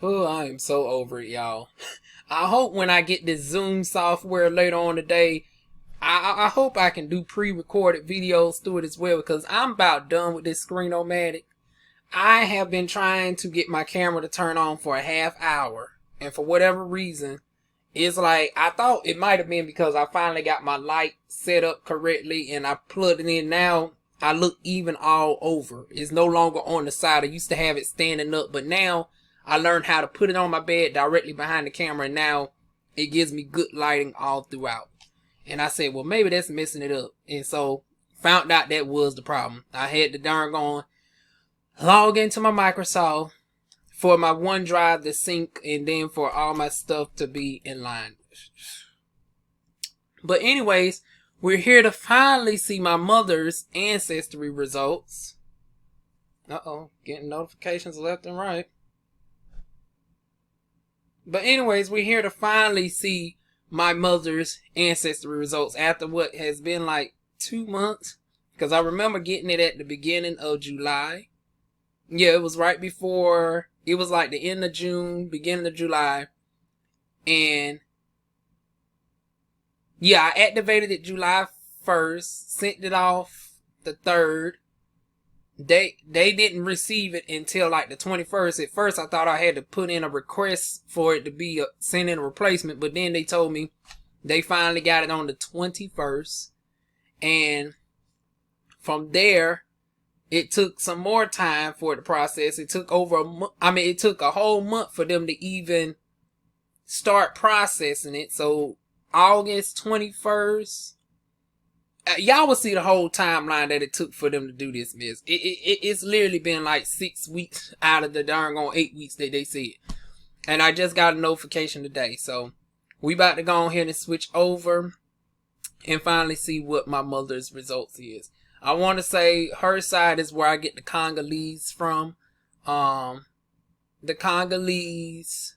Oh, I am so over it, y'all. I hope when I get this Zoom software later on today, I hope I can do pre-recorded videos through it as well, because I'm about done with this Screen-O-Matic. I have been trying to get my camera to turn on for a half hour, and for whatever reason, it's like, I thought it might have been because I finally got my light set up correctly and I plugged it in. Now I look even all over. It's no longer on the side. I used to have it standing up, but now I learned how to put it on my bed directly behind the camera, and now it gives me good lighting all throughout. And I said, well, maybe that's messing it up. And so found out that was the problem. I had to darn gone log into my Microsoft for my OneDrive to sync, and then for all my stuff to be in line. But anyways, we're here to finally see my mother's Ancestry results. Getting notifications left and right. But anyways, we're here to finally see my mother's Ancestry results after what has been like 2 months. Because I remember getting it at the beginning of July. Yeah, it was right before. It was like the end of June, beginning of July. And yeah, I activated it July 1st, sent it off the 3rd. They didn't receive it until like the 21st. At first, I thought I had to put in a request for it to be sent in a replacement, but then they told me they finally got it on the 21st. And from there, it took some more time for it to process. It took over a month. It took a whole month for them to even start processing it. So August 21st, y'all will see the whole timeline that it took for them to do this mess. It's literally been like 6 weeks out of the darn 8 weeks that they said. And I just got a notification today. So we about to go ahead and switch over and finally see what my mother's results is. I want to say her side is where I get the Congolese from. The Congolese.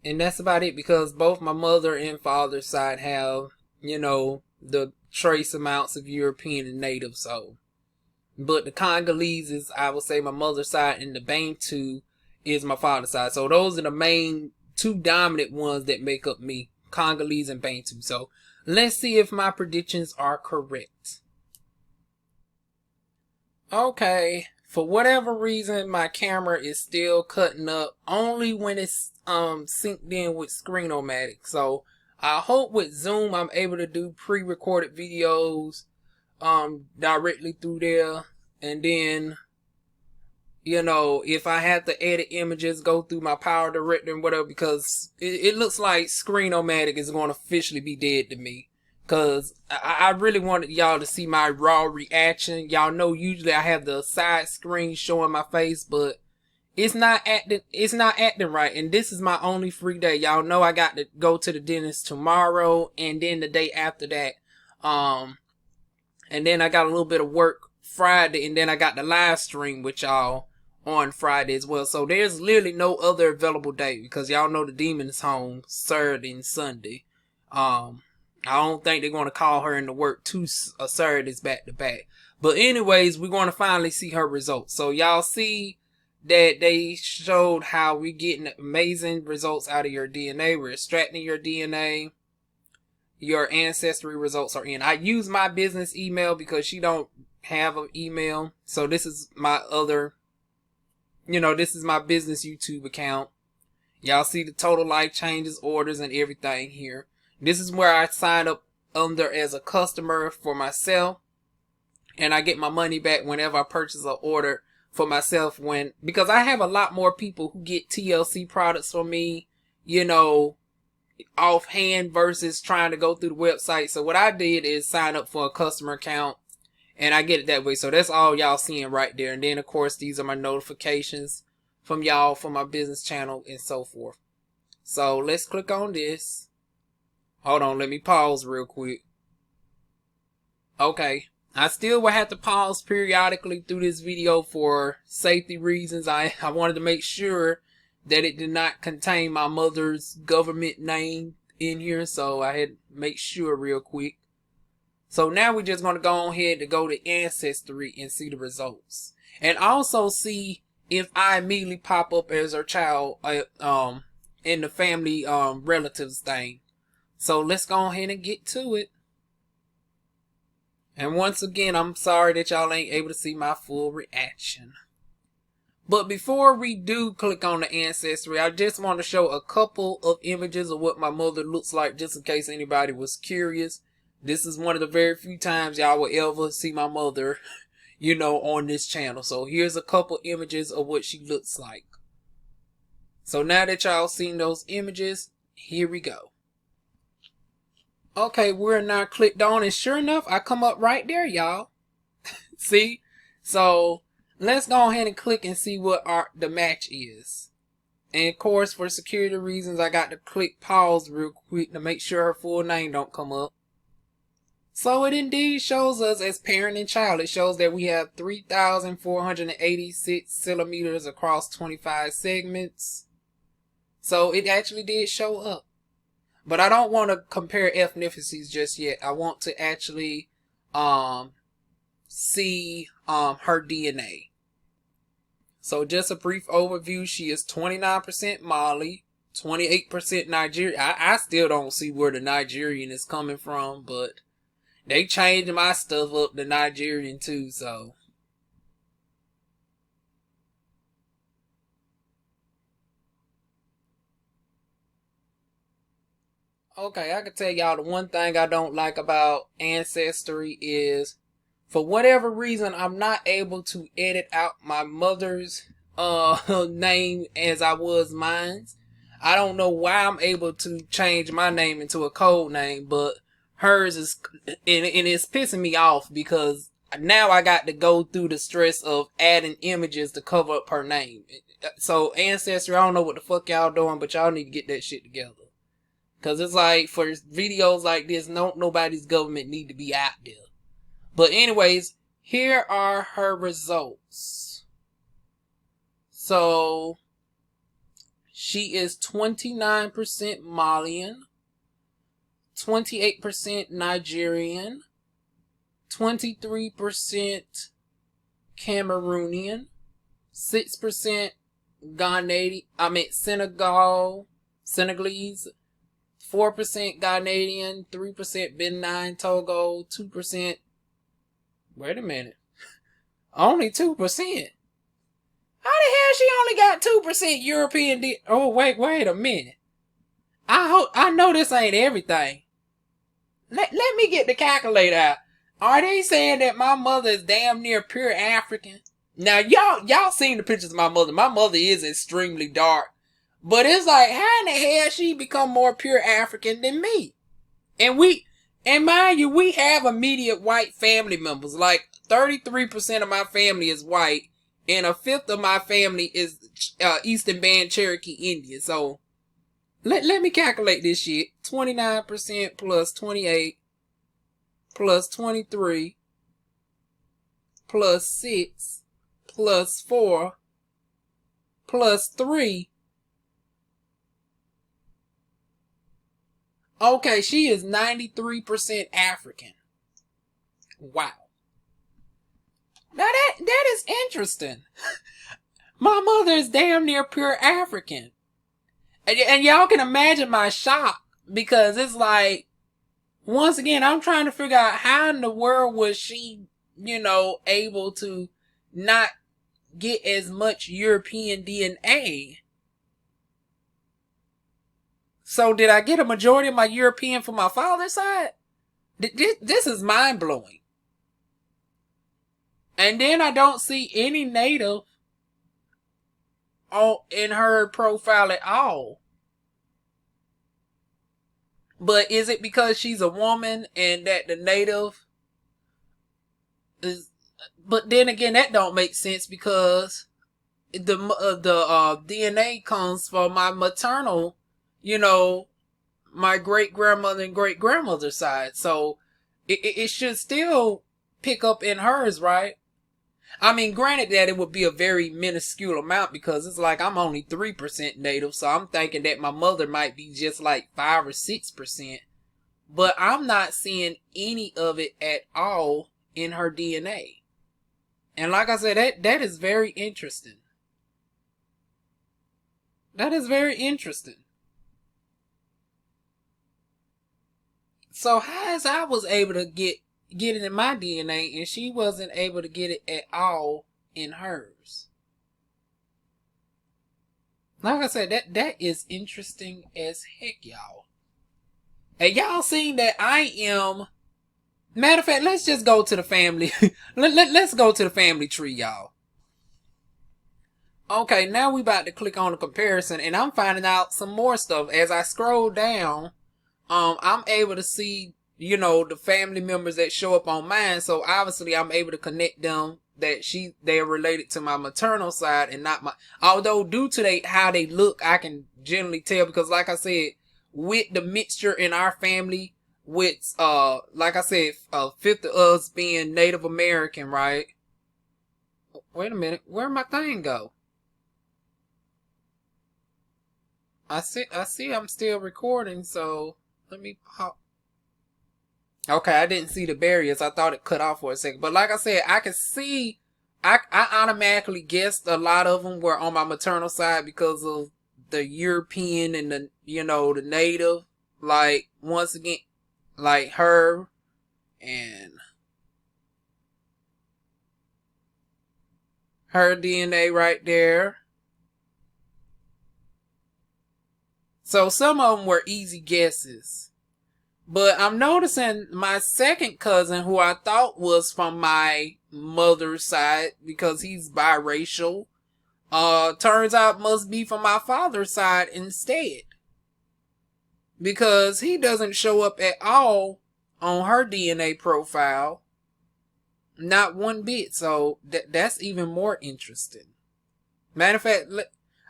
And that's about it, because both my mother and father's side have, the trace amounts of European and native. So, but the Congolese is, I would say, my mother's side, and the Bantu is my father's side. So those are the main two dominant ones that make up me. Congolese and Bantu. So let's see if my predictions are correct. Okay, for whatever reason, my camera is still cutting up only when it's synced in with Screen-O-Matic. So I hope with Zoom I'm able to do pre-recorded videos directly through there, and then if I have to edit images, go through my Power Director and whatever, because it looks like Screen-O-Matic is going to officially be dead to me. Because I really wanted y'all to see my raw reaction. Y'all know usually I have the side screen showing my face, but it's not acting right. And this is my only free day. Y'all know I got to go to the dentist tomorrow, and then the day after that. And then I got a little bit of work Friday, and then I got the live stream with y'all on Friday as well. So there's literally no other available day, because y'all know the demon is home Saturday and Sunday. I don't think they're going to call her into work 2 Saturdays back to back. But anyways, we're going to finally see her results. So y'all see that they showed how we're getting amazing results out of your DNA. We're extracting your DNA. Your ancestry results are in. I use my business email because she don't have an email. So this is my other, this is my business YouTube account. Y'all see the total life changes, orders, and everything here. This is where I sign up under as a customer for myself, and I get my money back whenever I purchase an order for myself, because I have a lot more people who get TLC products from me, offhand versus trying to go through the website. So what I did is sign up for a customer account, and I get it that way. So that's all y'all seeing right there. And then of course these are my notifications from y'all for my business channel and so forth. So let's click on this. Hold on, let me pause real quick. Okay, I still will have to pause periodically through this video for safety reasons. I wanted to make sure that it did not contain my mother's government name in here, so I had to make sure real quick. So now we're just going to go ahead to go to Ancestry and see the results. And also see if I immediately pop up as her child in the family relatives thing. So let's go ahead and get to it. And once again, I'm sorry that y'all ain't able to see my full reaction. But before we do click on the Ancestry, I just want to show a couple of images of what my mother looks like, just in case anybody was curious. This is one of the very few times y'all will ever see my mother, you know, on this channel. So here's a couple images of what she looks like. So now that y'all seen those images, here we go. Okay, we're now clicked on, and sure enough, I come up right there, y'all. See? So let's go ahead and click and see what the match is. And of course, for security reasons, I got to click pause real quick to make sure her full name don't come up. So it indeed shows us as parent and child. It shows that we have 3,486 centimeters across 25 segments. So it actually did show up. But I don't want to compare ethnicities just yet. I want to actually see her DNA. So just a brief overview. She is 29% Mali, 28% Nigerian. I still don't see where the Nigerian is coming from, but they changed my stuff up to Nigerian too, so. Okay, I can tell y'all the one thing I don't like about Ancestry is, for whatever reason, I'm not able to edit out my mother's name as I was mine's. I don't know why I'm able to change my name into a code name, but hers is, and it's pissing me off because now I got to go through the stress of adding images to cover up her name. So Ancestry, I don't know what the fuck y'all doing, but y'all need to get that shit together. Cause it's like, for videos like this, nobody's government need to be out there. But anyways, here are her results. So she is 29% Malian, 28% Nigerian, 23% Cameroonian, 6% Senegalese, 4% Ghanaian, 3% Benin, Togo, 2%. Wait a minute. Only 2%. How the hell she only got 2% European? Oh, wait a minute. I know this ain't everything. Let me get the calculator out. Are they saying that my mother is damn near pure African? Now, y'all seen the pictures of my mother. My mother is extremely dark. But it's like, how in the hell she become more pure African than me? And mind you, we have immediate white family members. Like 33% of my family is white, and a fifth of my family is Eastern Band Cherokee Indian. So let me calculate this shit. 29% plus 28 plus 23 plus 6 plus 4 plus 3. Okay, she is 93% African. Wow. Now that is interesting. My mother is damn near pure African. And y'all can imagine my shock, because it's like, once again, I'm trying to figure out how in the world was she, able to not get as much European DNA. So did I get a majority of my European from my father's side? This is mind-blowing. And then I don't see any native in her profile at all. But is it because she's a woman and that the native is... But then again, that don't make sense, because the DNA comes from my maternal, my great-grandmother and great-grandmother's side. So it should still pick up in hers, right? I mean, granted that it would be a very minuscule amount, because it's like I'm only 3% native. So I'm thinking that my mother might be just like 5 or 6%. But I'm not seeing any of it at all in her DNA. And like I said, that is very interesting. That is very interesting. So how is I was able to get it in my DNA and she wasn't able to get it at all in hers? Like I said, that is interesting as heck, y'all. And y'all seen that I am. Matter of fact, let's just go to the family. Let's go to the family tree, y'all. Okay, now we about to click on the comparison, and I'm finding out some more stuff as I scroll down. I'm able to see, the family members that show up on mine. So obviously, I'm able to connect them that they're related to my maternal side and not my. Although due to how they look, I can generally tell because, like I said, with the mixture in our family, with like I said, a fifth of us being Native American, right? Wait a minute, where'd my thing go? I see I'm still recording, so let me pop. Okay, I didn't see the barriers. I thought it cut off for a second. But like I said, I could see, I automatically guessed a lot of them were on my maternal side because of the European and the, the native. Like, once again, like her and her DNA right there. So some of them were easy guesses. But I'm noticing my second cousin, who I thought was from my mother's side because he's biracial, turns out must be from my father's side instead. Because he doesn't show up at all on her DNA profile. Not one bit. So that's even more interesting. Matter of fact,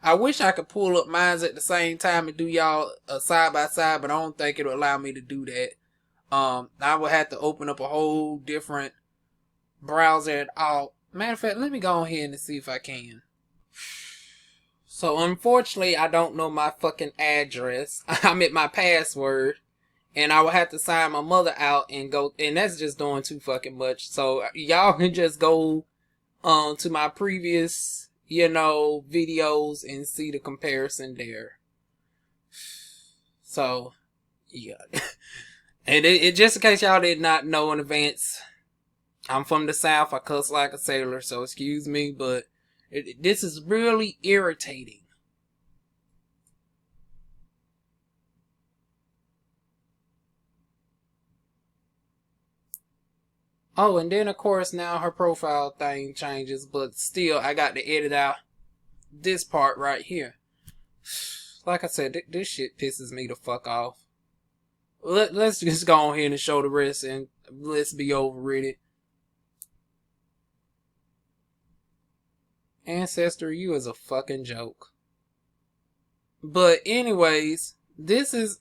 I wish I could pull up mines at the same time and do y'all side by side, but I don't think it'll allow me to do that. I would have to open up a whole different browser at all. Matter of fact, let me go ahead and see if I can. So unfortunately, I don't know my fucking address. I'm at my password, and I will have to sign my mother out and go, and that's just doing too fucking much. So y'all can just go to my previous videos and see the comparison there. So, yeah. And it just in case y'all did not know in advance, I'm from the South. I cuss like a sailor, so excuse me, but this is really irritating. Oh, and then of course now her profile thing changes, but still I got to edit out this part right here. Like I said, this shit pisses me the fuck off. Let's just go on here and show the rest and let's be over with it. Ancestry, you is a fucking joke. But anyways, this is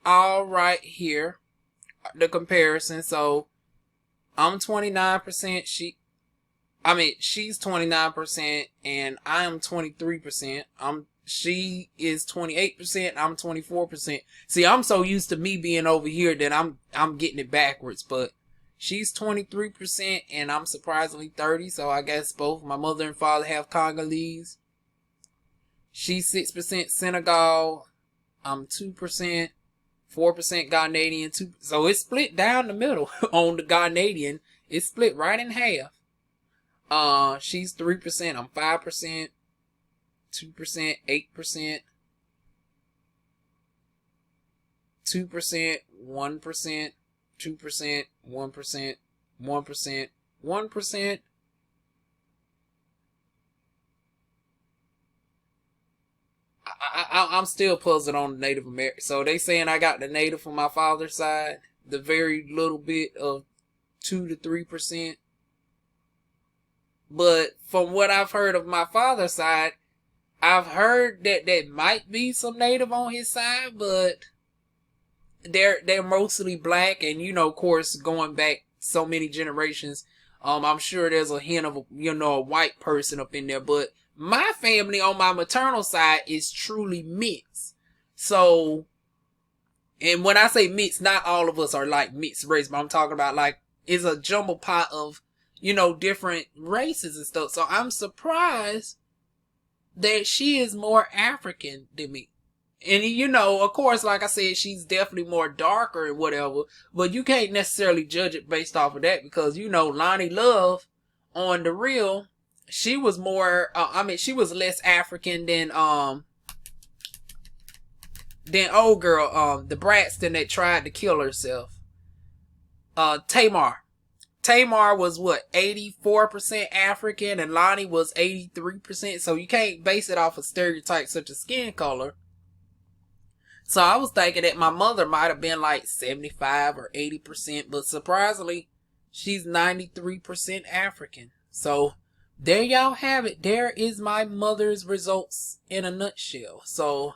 all right here. The comparison. So I'm 29%. She's 29% and I am 23%. She is 28%. I'm 24%. See, I'm so used to me being over here that I'm getting it backwards. But she's 23% and I'm surprisingly 30. So I guess both my mother and father have Congolese. She's 6% Senegal. I'm 2%. 4% Ghanaian, 2%. So it's split down the middle on the Ghanaian. It's split right in half. She's 3%. I'm 5%. 2%. 8%. 2%. 1%. 2%. 1%. 1%. 1%. I'm still puzzled on the Native American. So they saying I got the Native from my father's side, the very little bit of 2 to 3%. But from what I've heard of my father's side, I've heard that there might be some Native on his side, but they're mostly black, and of course, going back so many generations, I'm sure there's a hint of a white person up in there, but my family on my maternal side is truly mixed. So, and when I say mixed, not all of us are like mixed race, but I'm talking about like, it's a jumble pot of, different races and stuff. So I'm surprised that she is more African than me. And you know, of course, like I said, she's definitely more darker and whatever, but you can't necessarily judge it based off of that, because you know, Lonnie Love on The Real, she was more, she was less African than old girl, the Braxton that tried to kill herself. Tamar. Tamar was what, 84% African, and Lonnie was 83%. So you can't base it off of stereotypes such as skin color. So I was thinking that my mother might have been like 75 or 80%, but surprisingly, she's 93% African. So there y'all have it. There is my mother's results in a nutshell. So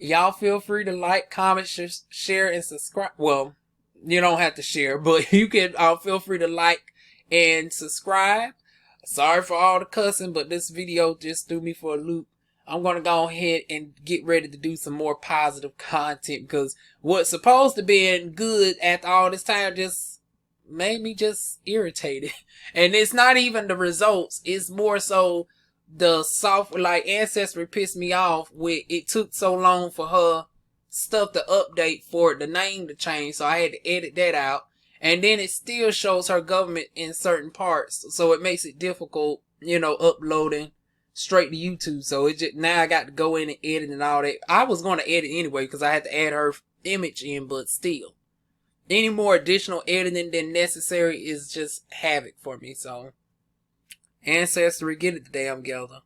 y'all feel free to like, comment, share, and subscribe. Well, you don't have to share, but you can feel free to like and subscribe. Sorry for all the cussing, but this video just threw me for a loop. I'm going to go ahead and get ready to do some more positive content, because what's supposed to be good after all this time just made me just irritated. And it's not even the results. It's more so the software, like Ancestry pissed me off with it took so long for her stuff to update for the name to change, so I had to edit that out. And then it still shows her government in certain parts, so it makes it difficult, you know, uploading straight to YouTube. So it just, now I got to go in and edit and all that. I was going to edit anyway because I had to add her image in, but still, any more additional editing than necessary is just havoc for me. So Ancestry, get it together.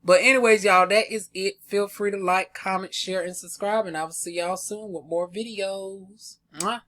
But anyways, y'all, that is it. Feel free to like, comment, share, and subscribe, and I will see y'all soon with more videos. Mwah.